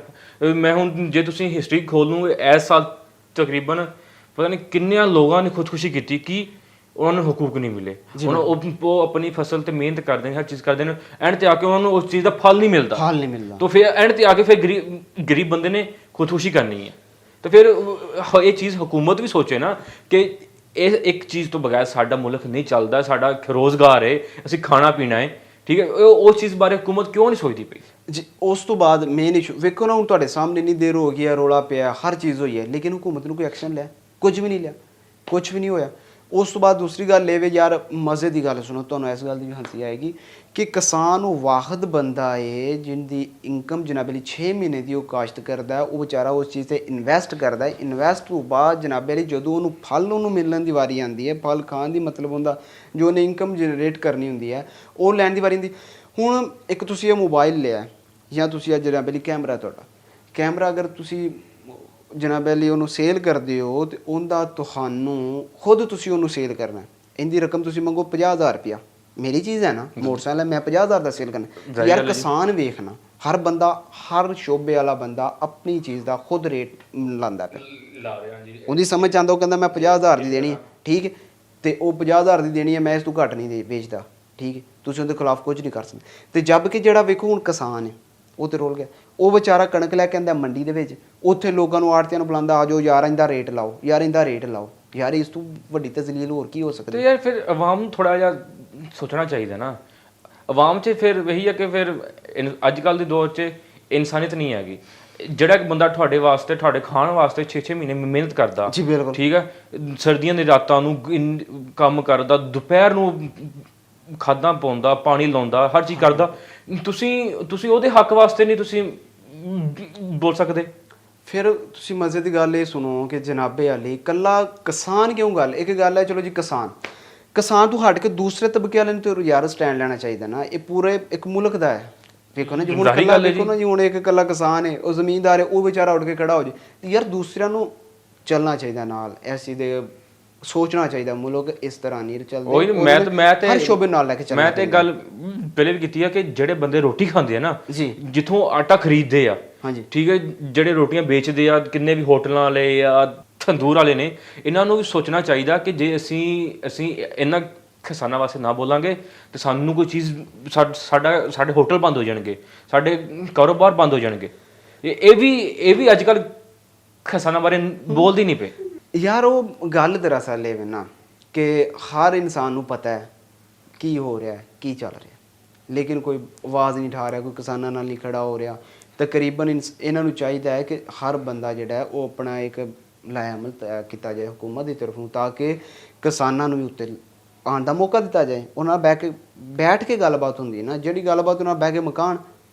ਮੈਂ ਹੁਣ ਜੇ ਤੁਸੀਂ ਹਿਸਟਰੀ ਖੋਲ ਲੂੰਗੇ, ਇਸ ਸਾਲ ਤਕਰੀਬਨ ਪਤਾ ਨਹੀਂ ਕਿੰਨਿਆਂ ਲੋਕਾਂ ਨੇ ਖੁਦਕੁਸ਼ੀ ਕੀਤੀ ਕਿ ਉਹਨਾਂ ਨੂੰ ਹਕੂਕ ਨਹੀਂ ਮਿਲੇ। ਹੁਣ ਉਹ ਆਪਣੀ ਫਸਲ ਤੇ ਮਿਹਨਤ ਕਰਦੇ ਨੇ, ਹਰ ਚੀਜ਼ ਕਰਦੇ ਨੇ, ਐਂਡ ਤੇ ਆ ਕੇ ਉਹਨਾਂ ਨੂੰ ਉਸ ਚੀਜ਼ ਦਾ ਫਲ ਨਹੀਂ ਮਿਲਦਾ। ਤਾਂ ਫਿਰ ਐਂਡ ਤੇ ਆ ਕੇ ਫਿਰ ਗਰੀਬ ਬੰਦੇ ਨੇ ਖੁਦਕੁਸ਼ੀ ਕਰਨੀ ਹੈ। ਤਾਂ ਫਿਰ ਇਹ ਚੀਜ਼ ਹਕੂਮਤ ਵੀ ਸੋਚੇ ਨਾ ਕਿ ਇਹ ਇੱਕ ਚੀਜ਼ ਤੋਂ ਬਗੈਰ ਸਾਡਾ ਮੁਲਕ ਨਹੀਂ ਚੱਲਦਾ, ਸਾਡਾ ਰੋਜ਼ਗਾਰ ਹੈ, ਅਸੀਂ ਖਾਣਾ ਪੀਣਾ ਹੈ, ਠੀਕ ਹੈ। ਉਸ ਚੀਜ਼ ਬਾਰੇ ਹਕੂਮਤ ਕਿਉਂ ਨਹੀਂ ਸੋਚਦੀ ਪਈ ਜੀ? ਉਸ ਤੋਂ ਬਾਅਦ ਮੇਨ ਇਸ਼ੂ ਵੇਖੋ ਨਾ, ਹੁਣ ਤੁਹਾਡੇ ਸਾਹਮਣੇ ਇੰਨੀ ਦੇਰ ਹੋ ਗਈ ਹੈ, ਰੌਲਾ ਪਿਆ, ਹਰ ਚੀਜ਼ ਹੋਈ ਹੈ, ਲੇਕਿਨ ਹਕੂਮਤ ਨੂੰ ਕੋਈ ਐਕਸ਼ਨ ਲਿਆ? ਕੁਝ ਵੀ ਨਹੀਂ ਲਿਆ, ਕੁਝ ਵੀ ਨਹੀਂ ਹੋਇਆ। ਉਸ ਤੋਂ ਬਾਅਦ ਦੂਸਰੀ ਗੱਲ ਇਹ ਵੇ ਯਾਰ, ਮਜ਼ੇ ਦੀ ਗੱਲ ਸੁਣੋ, ਤੁਹਾਨੂੰ ਇਸ ਗੱਲ ਦੀ ਵੀ ਹੰਸੀ ਆਏਗੀ ਕਿ ਕਿਸਾਨ ਉਹ ਵਾਹਿਦ ਬੰਦਾ ਏ ਜਿੰਦੀ ਇਨਕਮ ਜਨਾਬ ਅਲੀ 6 ਮਹੀਨੇ ਦੀ ਉਹ ਕਾਸ਼ਤ ਕਰਦਾ ਹੈ। ਉਹ ਵਿਚਾਰਾ ਉਸ ਚੀਜ਼ ਤੇ ਇਨਵੈਸਟ ਕਰਦਾ ਹੈ। ਇਨਵੈਸਟ ਤੋਂ ਬਾਅਦ ਜਨਾਬ ਅਲੀ ਜਦੋਂ ਉਹਨੂੰ ਫਲ ਉਹਨੂੰ ਮਿਲਣ ਦੀ ਵਾਰੀ ਆਉਂਦੀ ਹੈ, ਫਲ ਖਾਣ ਦੀ ਮਤਲਬ ਹੁੰਦਾ ਜੋ ਉਹਨੇ ਇਨਕਮ ਜਨਰੇਟ ਕਰਨੀ ਹੁੰਦੀ ਹੈ, ਉਹ ਲੈਣ ਦੀ ਵਾਰੀ ਹੁੰਦੀ। ਹੁਣ ਇੱਕ ਤੁਸੀਂ ਇਹ ਮੋਬਾਈਲ ਲਿਆ ਜਾਂ ਤੁਸੀਂ ਅੱਜ ਜਨਾਬ ਅਲੀ ਕੈਮਰਾ, ਤੁਹਾਡਾ ਕੈਮਰਾ ਅਗਰ ਤੁਸੀਂ ਜਨਾਬ ਅਲੀ ਉਹਨੂੰ ਸੇਲ ਕਰਦੇ ਹੋ ਤੇ ਉਹਦਾ ਤੁਹਾਨੂੰ ਖੁਦ ਤੁਸੀਂ ਉਹਨੂੰ ਸੇਲ ਕਰਨਾ, ਇਹਦੀ ਰਕਮ ਤੁਸੀਂ ਮੰਗੋ 50,000 ਰੁਪਇਆ। ਮੇਰੀ ਚੀਜ਼ ਹੈ ਨਾ, ਮੋਟਰਸਾਈਕਲ ਹੈ, ਮੈਂ 50,000 ਦਾ ਸੇਲ ਕਰਨਾ। ਯਾਰ ਕਿਸਾਨ ਵੇਖਣਾ, ਹਰ ਬੰਦਾ, ਹਰ ਸ਼ੋਬੇ ਵਾਲਾ ਬੰਦਾ ਆਪਣੀ ਚੀਜ਼ ਦਾ ਖੁਦ ਰੇਟ ਲਾਉਂਦਾ ਪਿਆ, ਉਹਦੀ ਸਮਝ ਆਉਂਦਾ, ਉਹ ਕਹਿੰਦਾ ਮੈਂ 50,000 ਦੀ ਦੇਣੀ ਹੈ, ਠੀਕ ਹੈ, ਤੇ ਉਹ 50,000 ਦੀ ਦੇਣੀ ਹੈ, ਮੈਂ ਇਸ ਤੋਂ ਘੱਟ ਨਹੀਂ ਵੇਚਦਾ, ਠੀਕ ਹੈ, ਤੁਸੀਂ ਉਹਦੇ ਖਿਲਾਫ ਕੁਝ ਨਹੀਂ ਕਰ ਸਕਦੇ। ਤੇ ਜਦ ਕਿ ਜਿਹੜਾ ਵੇਖੋ ਹੁਣ ਕਿਸਾਨ ਹੈ, ਉਹ ਤੇ ਰੋਲ ਗਿਆ, ਉਹ ਵਿਚਾਰਾ ਕਣਕ ਲੈ ਕੇ ਆਉਂਦਾ ਮੰਡੀ ਦੇ ਵਿੱਚ, ਉੱਥੇ ਲੋਕਾਂ ਨੂੰ, ਆੜਤੀਆਂ ਨੂੰ ਬੁਲਾਉਂਦਾ, ਆ ਜਾਓ ਯਾਰ ਇਹਦਾ ਰੇਟ ਲਾਓ, ਯਾਰ ਇਹਦਾ ਰੇਟ ਲਾਓ। ਯਾਰ ਇਸ ਤੋਂ ਵੱਡੀ ਤਜ਼ਲੀਲ ਹੋਰ ਕੀ ਹੋ ਸਕਦੀ? ਤੇ ਯਾਰ ਫਿਰ ਆਵਾਮ ਨੂੰ ਥੋੜਾ ਜਿਹਾ ਸੋਚਣਾ ਚਾਹੀਦਾ ਨਾ। ਆਵਾਮ 'ਚ ਫਿਰ ਇਹੀ ਹੈ ਕਿ ਫਿਰ ਅੱਜ ਕੱਲ੍ਹ ਦੇ ਦੌਰ 'ਚ ਇਨਸਾਨੀਅਤ ਨਹੀਂ ਹੈਗੀ। ਜਿਹੜਾ ਇੱਕ ਬੰਦਾ ਤੁਹਾਡੇ ਵਾਸਤੇ, ਤੁਹਾਡੇ ਖਾਣ ਵਾਸਤੇ 6-6 ਮਹੀਨੇ ਮਿਹਨਤ ਕਰਦਾ, ਜੀ ਬਿਲਕੁਲ, ਠੀਕ ਹੈ, ਸਰਦੀਆਂ ਦੀ ਰਾਤਾਂ ਨੂੰ ਕੰਮ ਕਰਦਾ, ਦੁਪਹਿਰ ਨੂੰ ਖਾਦਾਂ ਪਾਉਂਦਾ, ਪਾਣੀ ਲਾਉਂਦਾ, ਹਰ ਚੀਜ਼ ਕਰਦਾ, ਤੁਸੀਂ ਉਹਦੇ ਹੱਕ ਵਾਸਤੇ ਨਹੀਂ ਤੁਸੀਂ ਬੋਲ ਸਕਦੇ? ਫਿਰ ਤੁਸੀਂ ਮਜ਼ੇ ਦੀ ਗੱਲ ਇਹ ਸੁਣੋ ਕਿ ਜਨਾਬੇ ਅਲੀ ਇਕੱਲਾ ਕਿਸਾਨ ਕਿਉਂ ਗੱਲ, ਇੱਕ ਗੱਲ ਹੈ ਚਲੋ ਜੀ, ਕਿਸਾਨ ਤੋਂ ਹਟ ਕੇ ਦੂਸਰੇ ਤਬਕੇ ਵਾਲੇ ਨੂੰ ਤੇ ਯਾਰ ਸਟੈਂਡ ਲੈਣਾ ਚਾਹੀਦਾ ਨਾ। ਇਹ ਪੂਰੇ ਇੱਕ ਮੁਲਕ ਦਾ ਹੈ। ਵੇਖੋ ਨਾ ਜੀ, ਹੁਣ ਇਕੱਲਾ ਦੇਖੋ ਨਾ ਜੀ, ਹੁਣ ਇੱਕ ਇਕੱਲਾ ਕਿਸਾਨ ਹੈ, ਉਹ ਜ਼ਮੀਨਦਾਰ ਹੈ, ਉਹ ਵਿਚਾਰਾ ਉੱਠ ਕੇ ਖੜਾ ਹੋ ਜੇ। ਯਾਰ ਦੂਸਰਿਆਂ ਨੂੰ ਚੱਲਣਾ ਚਾਹੀਦਾ ਨਾਲ, ਐਸੀ ਦੇ ਸੋਚਣਾ ਚਾਹੀਦਾ। ਮੁਲਕ ਇਸ ਤਰ੍ਹਾਂ ਨਹੀਂ ਚੱਲਦੇ, ਮੈਂ ਤੇ ਹਰ ਸ਼ੋਬੇ ਨਾਲ ਲੈ ਕੇ ਚੱਲਣਾ। ਮੈਂ ਤੇ ਗੱਲ ਪਹਿਲੇ ਵੀ ਕੀਤੀ ਆ ਕਿ ਜਿਹੜੇ ਬੰਦੇ ਰੋਟੀ ਖਾਂਦੇ ਆ ਨਾ ਜੀ, ਜਿੱਥੋਂ ਆਟਾ ਖਰੀਦਦੇ ਆ, ਹਾਂਜੀ, ਠੀਕ ਹੈ, ਜਿਹੜੇ ਰੋਟੀਆਂ ਵੇਚਦੇ ਆ, ਕਿੰਨੇ ਵੀ ਹੋਟਲਾਂ ਵਾਲੇ ਆ, ਤੰਦੂਰ ਵਾਲੇ ਨੇ, ਇਹਨਾਂ ਨੂੰ ਵੀ ਸੋਚਣਾ ਚਾਹੀਦਾ ਕਿ ਜੇ ਅਸੀਂ ਇਹਨਾਂ ਕਿਸਾਨਾਂ ਵਾਸਤੇ ਨਾ ਬੋਲਾਂਗੇ ਤੇ ਸਾਨੂੰ ਕੋਈ ਚੀਜ਼, ਸਾਡੇ ਹੋਟਲ ਬੰਦ ਹੋ ਜਾਣਗੇ, ਸਾਡੇ ਕਾਰੋਬਾਰ ਬੰਦ ਹੋ ਜਾਣਗੇ। ਇਹ ਵੀ ਅੱਜ ਕੱਲ੍ਹ ਕਿਸਾਨਾਂ ਬਾਰੇ ਬੋਲਦੇ ਨਹੀਂ ਪਏ। ਯਾਰ ਉਹ ਗੱਲ ਦਰਅਸਲ ਇਹ ਨਾ ਕਿ ਹਰ ਇਨਸਾਨ ਨੂੰ ਪਤਾ ਹੈ ਕੀ ਹੋ ਰਿਹਾ, ਕੀ ਚੱਲ ਰਿਹਾ, ਲੇਕਿਨ ਕੋਈ ਆਵਾਜ਼ ਨਹੀਂ ਉਠਾ ਰਿਹਾ, ਕੋਈ ਕਿਸਾਨਾਂ ਨਾਲ ਨਹੀਂ ਖੜਾ ਹੋ ਰਿਹਾ। ਤਕਰੀਬਨ ਇਹਨਾਂ ਨੂੰ ਚਾਹੀਦਾ ਹੈ ਕਿ ਹਰ ਬੰਦਾ ਜਿਹੜਾ ਉਹ ਆਪਣਾ ਇੱਕ ਲਾਇਆਮਲ ਕੀਤਾ ਜਾਏ ਹੁਕੂਮਤ ਦੀ ਤਰਫੋਂ, ਤਾਂ ਕਿ ਕਿਸਾਨਾਂ ਨੂੰ ਵੀ ਉੱਤੇ ਆਉਣ ਦਾ ਮੌਕਾ ਦਿੱਤਾ ਜਾਏ। ਉਹਨਾਂ ਨਾਲ ਬੈਠ ਕੇ ਗੱਲਬਾਤ ਹੁੰਦੀ ਨਾ, ਜਿਹੜੀ ਗੱਲਬਾਤ ਉਹਨਾਂ ਬਹਿ ਕੇ ਮਕਾਨ,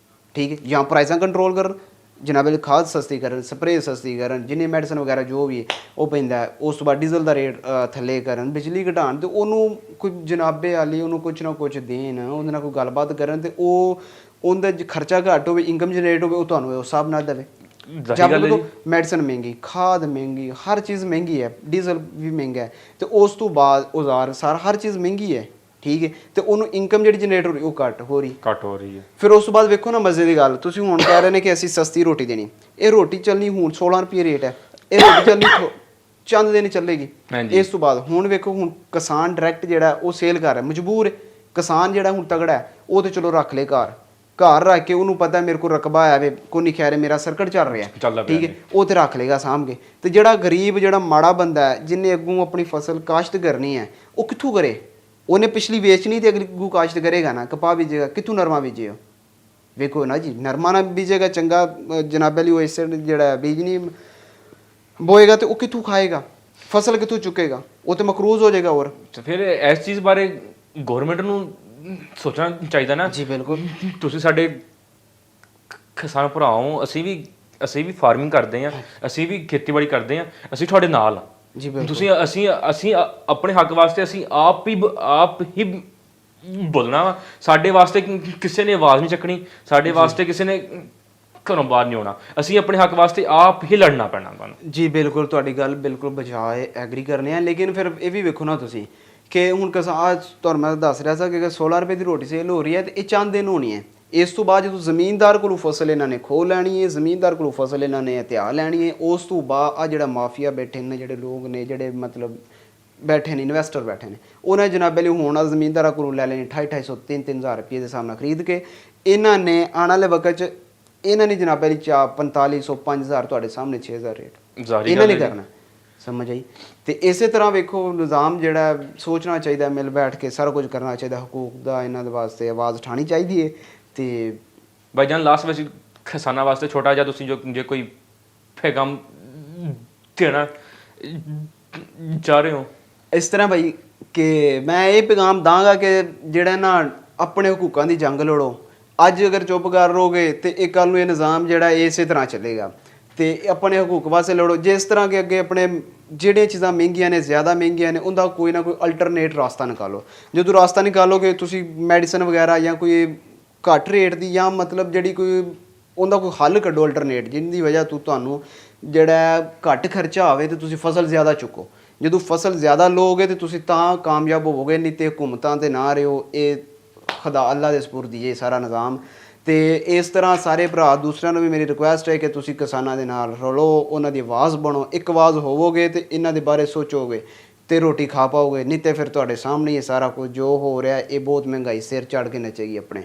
ਠੀਕ ਹੈ, ਜਾਂ ਪ੍ਰਾਈਸਾਂ ਕੰਟਰੋਲ ਕਰਨ, ਜਨਾਬ ਖਾਦ ਸਸਤੀ ਕਰਨ, ਸਪਰੇਅ ਸਸਤੀ ਕਰਨ, ਜਿੰਨੀ ਮੈਡੀਸਨ ਵਗੈਰਾ ਜੋ ਵੀ ਉਹ ਪੈਂਦਾ, ਉਸ ਤੋਂ ਬਾਅਦ ਡੀਜ਼ਲ ਦਾ ਰੇਟ ਥੱਲੇ ਕਰਨ, ਬਿਜਲੀ ਘਟਾਉਣ, ਤੇ ਉਹਨੂੰ ਕੋਈ ਜਨਾਬੇ ਵਾਲੀ ਉਹਨੂੰ ਕੁਛ ਨਾ ਕੁਛ ਦੇਣ, ਉਹਦੇ ਨਾਲ ਕੋਈ ਗੱਲਬਾਤ ਕਰਨ, ਤੇ ਉਹ ਉਹਦਾ ਖਰਚਾ ਘੱਟ ਹੋਵੇ, ਇਨਕਮ ਜਨਰੇਟ ਹੋਵੇ, ਉਹ ਤੁਹਾਨੂੰ ਉਸ ਹਿਸਾਬ ਨਾਲ ਦੇਵੇ। ਜਦ ਮੈਡੀਸਨ ਮਹਿੰਗੀ, ਖਾਦ ਮਹਿੰਗੀ, ਹਰ ਚੀਜ਼ ਮਹਿੰਗੀ ਹੈ, ਡੀਜ਼ਲ ਵੀ ਮਹਿੰਗਾ ਹੈ, ਤੇ ਉਸ ਤੋਂ ਬਾਅਦ ਔਜ਼ਾਰ ਸਾਰਾ ਹਰ ਚੀਜ਼ ਮਹਿੰਗੀ ਹੈ, ਠੀਕ ਹੈ, ਤੇ ਉਹਨੂੰ ਇਨਕਮ ਜਿਹੜੀ ਜਨਰੇਟ ਹੋ ਰਹੀ ਉਹ ਘੱਟ ਹੋ ਰਹੀ ਹੈ। ਫਿਰ ਉਸ ਤੋਂ ਬਾਅਦ ਵੇਖੋ ਨਾ ਮਜ਼ੇ ਦੀ ਗੱਲ, ਤੁਸੀਂ ਹੁਣ ਕਹਿ ਰਹੇ ਨੇ ਕਿ ਅਸੀਂ ਸਸਤੀ ਰੋਟੀ ਦੇਣੀ, ਇਹ ਰੋਟੀ ਚੱਲਣੀ ਹੁਣ 16 ਰੁਪਏ ਰੇਟ ਹੈ, ਇਹ ਰੋਟੀ ਚੱਲਣੀ ਚੰਦ ਦਿਨ ਚੱਲੇਗੀ। ਇਸ ਤੋਂ ਬਾਅਦ ਹੁਣ ਵੇਖੋ, ਹੁਣ ਕਿਸਾਨ ਡਾਇਰੈਕਟ ਜਿਹੜਾ ਉਹ ਸੇਲ ਕਰ ਰਿਹਾ, ਮਜਬੂਰ ਹੈ ਕਿਸਾਨ ਜਿਹੜਾ ਹੁਣ ਤਗੜਾ ਹੈ, ਉਹ ਤੇ ਚਲੋ ਰੱਖ ਲੇ ਘਰ ਰੱਖ ਕੇ, ਉਹਨੂੰ ਪਤਾ ਮੇਰੇ ਕੋਲ ਰਕਬਾ ਆਇਆ ਵੇ, ਕੋਈ ਨਹੀਂ ਖੈਰ ਮੇਰਾ ਸਰਕਟ ਚੱਲ ਰਿਹਾ, ਠੀਕ ਹੈ, ਉਹ ਤੇ ਰੱਖ ਲੇਗਾ ਸਾਂਭ ਕੇ। ਤੇ ਜਿਹੜਾ ਗਰੀਬ, ਜਿਹੜਾ ਮਾੜਾ ਬੰਦਾ ਹੈ, ਜਿਹਨੇ ਅੱਗੋਂ ਆਪਣੀ ਫਸਲ ਕਾਸ਼ਤ ਕਰਨੀ ਹੈ, ਉਹ ਕਿੱਥੋਂ ਕਰੇ? ਉਹਨੇ ਪਿਛਲੀ ਵੇਚਣੀ ਤੇ ਅੱਗੋਂ ਕਾਸ਼ਤ ਕਰੇਗਾ ਨਾ, ਕਪਾਹ ਬੀਜੇਗਾ, ਕਿੱਥੋਂ ਨਰਮਾ ਬੀਜੇ? ਵੇਖੋ ਨਾ ਜੀ, ਨਰਮਾ ਨਾ ਬੀਜੇਗਾ ਚੰਗਾ ਜਨਾਬ ਅਲੀ, ਉਹ ਇਸ ਜਿਹੜਾ ਬੀਜ ਨਹੀਂ ਬੋਏਗਾ ਤੇ ਉਹ ਕਿੱਥੋਂ ਖਾਏਗਾ, ਫਸਲ ਕਿੱਥੋਂ ਚੁੱਕੇਗਾ? ਉਹ ਤੇ ਮਕਰੂਜ਼ ਹੋ ਜਾਏਗਾ। ਹੋਰ ਫਿਰ ਇਸ ਚੀਜ਼ ਬਾਰੇ ਗਵਰਨਮੈਂਟ ਨੂੰ ਸੋਚਣਾ ਚਾਹੀਦਾ ਨਾ। ਜੀ ਬਿਲਕੁਲ, ਤੁਸੀਂ ਸਾਡੇ ਕਿਸਾਨ ਭਰਾ ਹੋ, ਅਸੀਂ ਵੀ ਫਾਰਮਿੰਗ ਕਰਦੇ ਹਾਂ, ਅਸੀਂ ਵੀ ਖੇਤੀਬਾੜੀ ਕਰਦੇ ਹਾਂ, ਅਸੀਂ ਤੁਹਾਡੇ ਨਾਲ ਜੀ ਬਿਲਕੁਲ। ਤੁਸੀਂ ਅਸੀਂ ਆਪਣੇ ਹੱਕ ਵਾਸਤੇ ਅਸੀਂ ਆਪ ਹੀ ਬੋਲਣਾ ਵਾ। ਸਾਡੇ ਵਾਸਤੇ ਕਿਸੇ ਨੇ ਆਵਾਜ਼ ਨਹੀਂ ਚੱਕਣੀ, ਸਾਡੇ ਵਾਸਤੇ ਕਿਸੇ ਨੇ ਘਰੋਂ ਬਾਹਰ ਨਹੀਂ ਆਉਣਾ, ਅਸੀਂ ਆਪਣੇ ਹੱਕ ਵਾਸਤੇ ਆਪ ਹੀ ਲੜਨਾ ਪੈਣਾ ਤੁਹਾਨੂੰ। ਜੀ ਬਿਲਕੁਲ, ਤੁਹਾਡੀ ਗੱਲ ਬਿਲਕੁਲ ਬਜਾਏ ਐਗਰੀ ਕਰਨੇ ਆ, ਲੇਕਿਨ ਫਿਰ ਇਹ ਵੀ ਵੇਖੋ ਨਾ ਤੁਸੀਂ ਕਿ ਹੁਣ ਕਿਸਾਨ, ਤੁਹਾਨੂੰ ਮੈਂ ਦੱਸ ਰਿਹਾ ਸੀ ਕਿ 16 ਰੁਪਏ ਦੀ ਰੋਟੀ ਸੇਲ ਹੋ ਰਹੀ ਹੈ, ਤੇ ਇਹ ਚੰਦ ਦਿਨ ਹੋਣੀ ਹੈ। ਇਸ ਤੋਂ ਬਾਅਦ ਜਦੋਂ ਜ਼ਮੀਨਦਾਰ ਕੋਲੋਂ ਫਸਲ ਇਹਨਾਂ ਨੇ ਖੋਹ ਲੈਣੀ ਹੈ, ਜ਼ਮੀਨਦਾਰ ਕੋਲੋਂ ਫਸਲ ਇਹਨਾਂ ਨੇ ਹਥਿਆ ਲੈਣੀ ਹੈ, ਉਸ ਤੋਂ ਬਾਅਦ ਆ ਜਿਹੜਾ ਮਾਫੀਆ ਬੈਠੇ ਨੇ, ਜਿਹੜੇ ਲੋਕ ਨੇ, ਜਿਹੜੇ ਮਤਲਬ ਬੈਠੇ ਨੇ, ਇਨਵੈਸਟਰ ਬੈਠੇ ਨੇ, ਉਹਨਾਂ ਜਨਾਬੇ ਲਈ ਹੁਣ ਜ਼ਮੀਨਦਾਰਾਂ ਕੋਲੋਂ ਲੈ ਲੈਣੀ 2,500 3,000 ਰੁਪਏ ਦੇ ਸਾਹਮਣੇ ਖਰੀਦ ਕੇ। ਇਹਨਾਂ ਨੇ ਆਉਣ ਵਾਲੇ ਵਕਤ 'ਚ ਇਹਨਾਂ ਨੇ ਜਨਾਬੇ ਲਈ 4500 5000 ਤੁਹਾਡੇ ਸਾਹਮਣੇ 6000 ਰੇਟ ਇਹਨਾਂ ਨੇ ਕਰਨਾ, ਸਮਝ ਆਈ? ਤੇ ਇਸੇ ਤਰ੍ਹਾਂ ਵੇਖੋ ਨਿਜ਼ਾਮ ਜਿਹੜਾ ਸੋਚਣਾ ਚਾਹੀਦਾ, ਮਿਲ ਬੈਠ ਕੇ ਸਾਰਾ ਕੁਝ ਕਰਨਾ ਚਾਹੀਦਾ, ਹਕੂਕ ਦਾ ਇਹਨਾਂ ਦੇ ਵਾਸਤੇ ਆਵਾਜ਼ ਉਠਾਉਣੀ ਚਾਹੀਦੀ ਹੈ। ਤੇ ਬਾਈ ਜਾਨ, ਲਾਸਟ ਵਿੱਚ ਕਿਸਾਨਾਂ ਵਾਸਤੇ ਛੋਟਾ ਜਿਹਾ ਤੁਸੀਂ ਜੇ ਕੋਈ ਪੈਗਾਮ ਦੇਣਾ ਚਾਹ ਰਹੇ ਹੋ? ਇਸ ਤਰ੍ਹਾਂ ਭਾਈ ਕਿ ਮੈਂ ਇਹ ਪੈਗਾਮ ਦਾਂਗਾ ਕਿ ਜਿਹੜਾ ਨਾ ਆਪਣੇ ਹਕੂਕਾਂ ਦੀ ਜੰਗ ਲੜੋ। ਅੱਜ ਅਗਰ ਚੁੱਪ ਕਰ ਰਹੋਗੇ ਤੇ ਇੱਕ ਕੱਲ ਨੂੰ ਇਹ ਨਿਜ਼ਾਮ ਜਿਹੜਾ ਇਸੇ ਤਰ੍ਹਾਂ ਚੱਲੇਗਾ। ਤੇ ਆਪਣੇ ਹਕੂਕ ਵਾਸਤੇ ਲੜੋ। ਜਿਸ ਤਰ੍ਹਾਂ ਕਿ ਅੱਗੇ ਆਪਣੇ ਜਿਹੜੀਆਂ ਚੀਜ਼ਾਂ ਮਹਿੰਗੀਆਂ ਨੇ, ਜ਼ਿਆਦਾ ਮਹਿੰਗੀਆਂ ਨੇ, ਉਹਦਾ ਕੋਈ ਨਾ ਕੋਈ ਅਲਟਰਨੇਟ ਰਾਸਤਾ ਨਿਕਾਲੋ। ਜਦੋਂ ਰਾਸਤਾ ਨਿਕਾਲੋਗੇ ਤੁਸੀਂ ਮੈਡੀਸਨ ਵਗੈਰਾ ਜਾਂ ਕੋਈ ਘੱਟ ਰੇਟ ਦੀ ਜਾਂ ਮਤਲਬ ਜਿਹੜੀ ਕੋਈ ਉਹਦਾ ਕੋਈ ਹੱਲ ਕੱਢੋ ਅਲਟਰਨੇਟ, ਜਿਹਦੀ ਵਜ੍ਹਾ ਤੋਂ ਤੁਹਾਨੂੰ ਜਿਹੜਾ ਘੱਟ ਖਰਚਾ ਆਵੇ ਤੇ ਤੁਸੀਂ ਫਸਲ ਜ਼ਿਆਦਾ ਚੁੱਕੋ। ਜਦੋਂ ਫਸਲ ਜ਼ਿਆਦਾ ਲਓਗੇ ਤੇ ਤੁਸੀਂ ਤਾਂ ਕਾਮਯਾਬ ਹੋਵੋਗੇ, ਨਹੀਂ ਤੇ ਹਕੂਮਤਾਂ ਤੇ ਨਾ ਰਹੋ। ਇਹ ਖੁਦਾ ਅੱਲਾ ਦੇ ਸਪੁਰਦ ਹੀ ਇਹ ਸਾਰਾ ਨਿਜ਼ਾਮ। ਤੇ ਇਸ ਤਰ੍ਹਾਂ ਸਾਰੇ ਭਰਾ ਦੂਸਰਿਆਂ ਨੂੰ ਵੀ ਮੇਰੀ ਰਿਕੁਐਸਟ ਹੈ ਕਿ ਤੁਸੀਂ ਕਿਸਾਨਾਂ ਦੇ ਨਾਲ ਰਲੋ, ਉਹਨਾਂ ਦੀ ਆਵਾਜ਼ ਬਣੋ। ਇੱਕ ਆਵਾਜ਼ ਹੋਵੋਗੇ ਤੇ ਇਹਨਾਂ ਦੇ ਬਾਰੇ ਸੋਚੋਗੇ ਤੇ ਰੋਟੀ ਖਾ ਪਾਓਗੇ, ਨਹੀਂ ਤੇ ਫਿਰ ਤੁਹਾਡੇ ਸਾਹਮਣੇ ਇਹ ਸਾਰਾ ਕੁਝ ਜੋ ਹੋ ਰਿਹਾ ਇਹ ਬਹੁਤ ਮਹਿੰਗਾਈ ਸਿਰ ਚੜ੍ਹ ਕੇ ਨੱਚੇਗੀ ਆਪਣੇ।